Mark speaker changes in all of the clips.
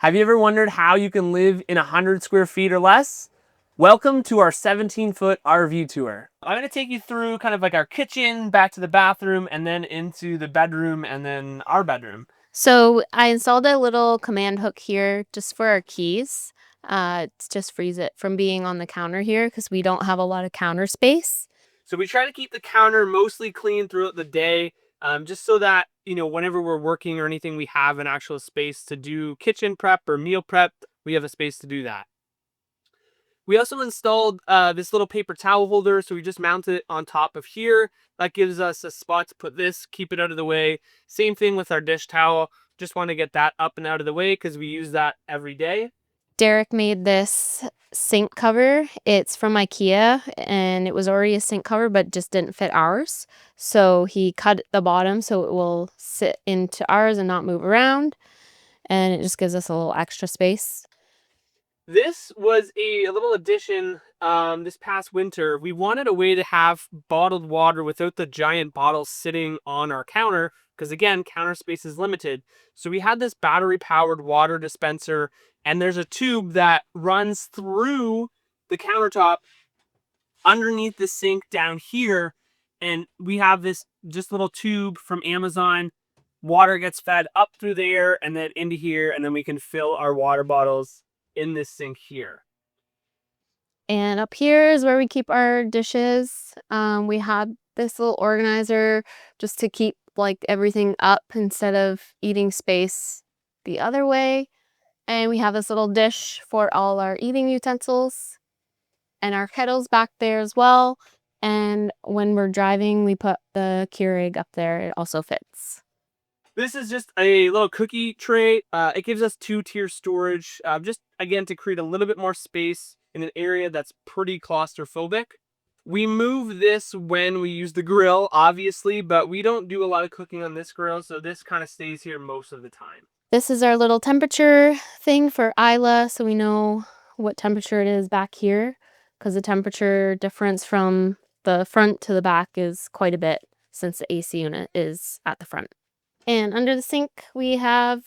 Speaker 1: Have you ever wondered how you can live in 100 square feet or less? Welcome to our 17-foot RV tour. I'm going to take you through kind of like our kitchen, back to the bathroom, and then into the bedroom, and then our bedroom.
Speaker 2: So I installed a little command hook here just for our keys. It just frees it from being on the counter here because we don't have a lot of counter space.
Speaker 1: So we try to keep the counter mostly clean throughout the day, just so that, whenever we're working or anything, we have an actual space to do kitchen prep or meal prep. We have a space to do that. We also installed this little paper towel holder, so we just mounted it on top of here. That gives us a spot to put this, keep it out of the way. Same thing with our dish towel. Just want to get that up and out of the way because we use that every day.
Speaker 2: Derek made this sink cover. It's from IKEA and it was already a sink cover but just didn't fit ours. So he cut the bottom so it will sit into ours and not move around. And it just gives us a little extra space.
Speaker 1: This was a little addition this past winter. We wanted a way to have bottled water without the giant bottles sitting on our counter because, again, counter space is limited. So we had this battery-powered water dispenser, and there's a tube that runs through the countertop underneath the sink down here, and we have this just little tube from Amazon. Water gets fed up through there and then into here, and then we can fill our water bottles in this sink here.
Speaker 2: And up here is where we keep our dishes. We had this little organizer just to keep like everything up instead of eating space the other way. And we have this little dish for all our eating utensils and our kettles back there as well. And when we're driving, we put the Keurig up there. It also fits.
Speaker 1: This is just a little cookie tray. It gives us 2-tier storage, just again to create a little bit more space in an area that's pretty claustrophobic. We move this when we use the grill, obviously, but we don't do a lot of cooking on this grill, so this kind of stays here most of the time.
Speaker 2: This is our little temperature thing for Isla, so we know what temperature it is back here, because the temperature difference from the front to the back is quite a bit since the AC unit is at the front. And under the sink, we have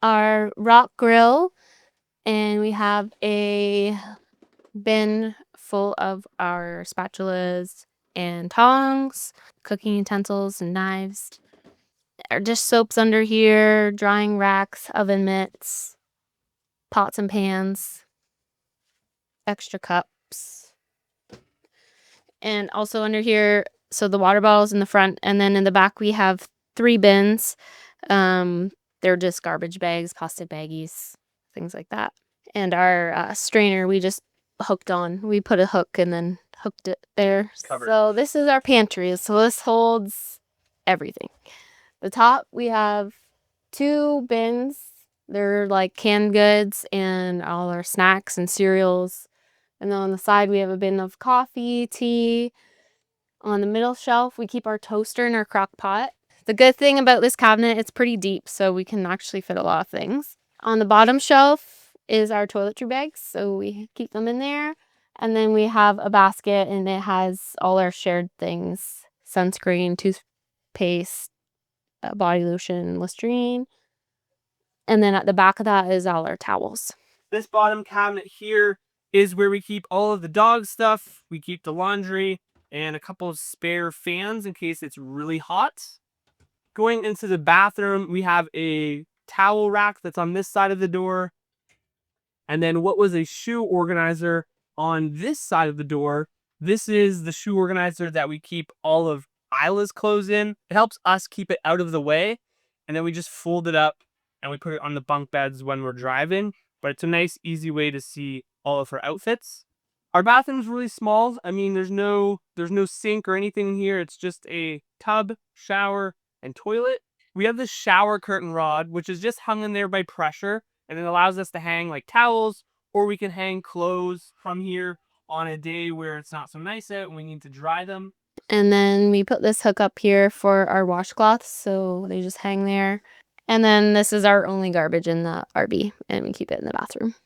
Speaker 2: our rock grill, and we have a bin full of our spatulas and tongs, cooking utensils and knives. Our dish soaps under here, drying racks, oven mitts, pots and pans, extra cups. And also under here, so the water bottles in the front, and then in the back we have 3 bins. They're just garbage bags, plastic baggies, things like that. And our strainer we just hooked on. We put a hook and then hooked it there. So this is our pantry. So this holds everything. The top, we have 2 bins. They're like canned goods and all our snacks and cereals. And then on the side, we have a bin of coffee, tea. On the middle shelf, we keep our toaster and our crock pot. The good thing about this cabinet, it's pretty deep, so we can actually fit a lot of things. On the bottom shelf is our toiletry bags, so we keep them in there. And then we have a basket, and it has all our shared things: sunscreen, toothpaste, body lotion, Listerine. And then at the back of that is all our towels.
Speaker 1: This bottom cabinet here is where we keep all of the dog stuff. We keep the laundry and a couple of spare fans in case it's really hot. Going into the bathroom, we have a towel rack that's on this side of the door. And then what was a shoe organizer on this side of the door. This is the shoe organizer that we keep all of Isla's clothes in. It helps us keep it out of the way. And then we just fold it up and we put it on the bunk beds when we're driving. But it's a nice, easy way to see all of her outfits. Our bathroom's really small. I mean, there's no sink or anything here. It's just a tub, shower, and toilet. We have this shower curtain rod, which is just hung in there by pressure, and it allows us to hang like towels, or we can hang clothes from here on a day where it's not so nice out and we need to dry them.
Speaker 2: And then we put this hook up here for our washcloths, so they just hang there. And then this is our only garbage in the RV, and we keep it in the bathroom.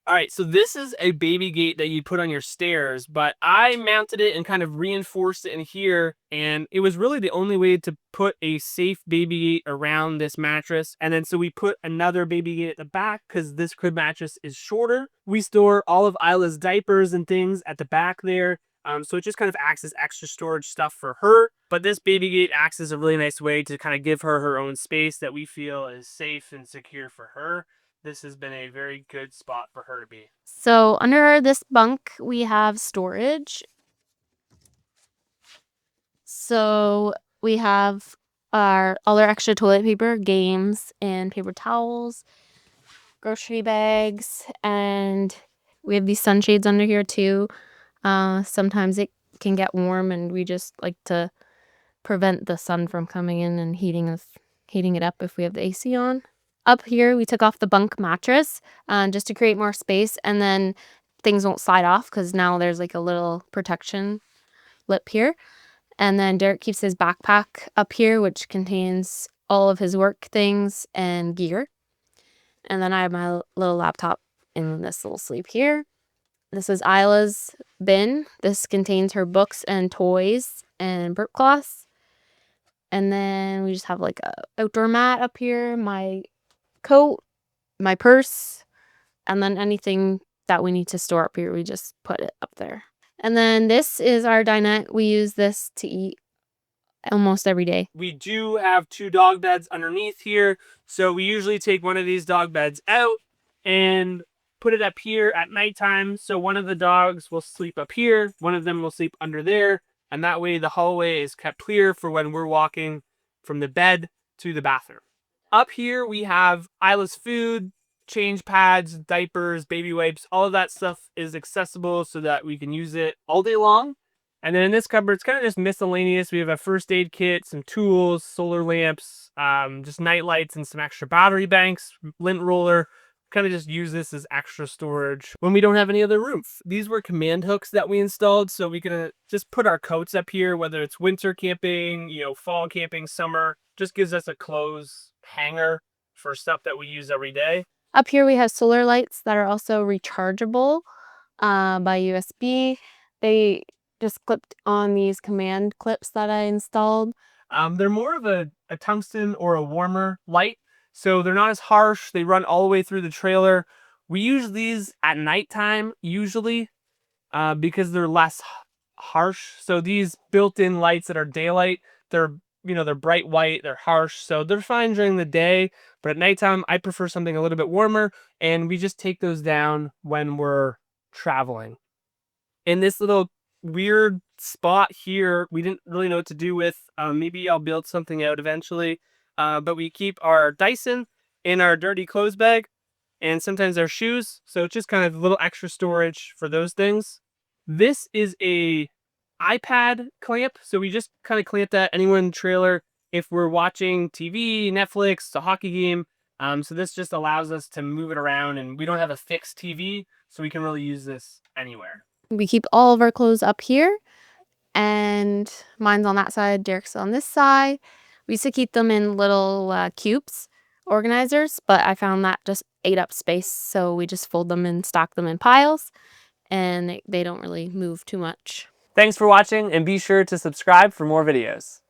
Speaker 1: All right, so this is a baby gate that you put on your stairs, but I mounted it and kind of reinforced it in here, and it was really the only way to put a safe baby gate around this mattress. And then so we put another baby gate at the back because this crib mattress is shorter. We store all of Isla's diapers and things at the back there. So it just kind of acts as extra storage stuff for her. But this baby gate acts as a really nice way to kind of give her her own space that we feel is safe and secure for her. This has been a very good spot for her to be.
Speaker 2: So under this bunk, we have storage. So we have all our extra toilet paper, games, and paper towels, grocery bags, and we have these sunshades under here too. Sometimes it can get warm, and we just like to prevent the sun from coming in and heating it up if we have the AC on. Up here, we took off the bunk mattress just to create more space, and then things won't slide off because now there's like a little protection lip here. And then Derek keeps his backpack up here, which contains all of his work things and gear. And then I have my little laptop in this little sleeve here. This is Isla's bin. This contains her books and toys and burp cloths. And then we just have like a outdoor mat up here, my coat, my purse, and then anything that we need to store up here, we just put it up there. And then this is our dinette. We use this to eat almost every day.
Speaker 1: We do have 2 dog beds underneath here, so we usually take one of these dog beds out and put it up here at nighttime. So one of the dogs will sleep up here, one of them will sleep under there, and that way the hallway is kept clear for when we're walking from the bed to the bathroom. Up here we have Isla's food, change pads, diapers, baby wipes, all of that stuff is accessible so that we can use it all day long. And then in this cupboard, it's kind of just miscellaneous. We have a first aid kit, some tools, solar lamps, just night lights, and some extra battery banks, lint roller. Kind of just use this as extra storage when we don't have any other room. These were command hooks that we installed, so we can just put our coats up here, whether it's winter camping, fall camping, summer. Just gives us a clothes hanger for stuff that we use every day.
Speaker 2: Up here we have solar lights that are also rechargeable by USB. They just clipped on these command clips that I installed.
Speaker 1: They're more of a tungsten or a warmer light, so they're not as harsh. They run all the way through the trailer. We use these at nighttime usually because they're less harsh. So these built-in lights that are daylight, they're bright white, they're harsh, so they're fine during the day, but at nighttime I prefer something a little bit warmer, and we just take those down when we're traveling. In this little weird spot here, we didn't really know what to do with. Maybe I'll build something out eventually, but we keep our Dyson in our dirty clothes bag and sometimes our shoes, so it's just kind of a little extra storage for those things. This is a iPad clamp, so we just kind of clamp that anywhere in the trailer if we're watching TV, Netflix, a hockey game. So this just allows us to move it around, and we don't have a fixed TV, so we can really use this anywhere.
Speaker 2: We keep all of our clothes up here, and mine's on that side, Derek's on this side. We used to keep them in little cubes organizers, but I found that just ate up space, so we just fold them and stock them in piles, and they don't really move too much.
Speaker 1: Thanks for watching, and be sure to subscribe for more videos.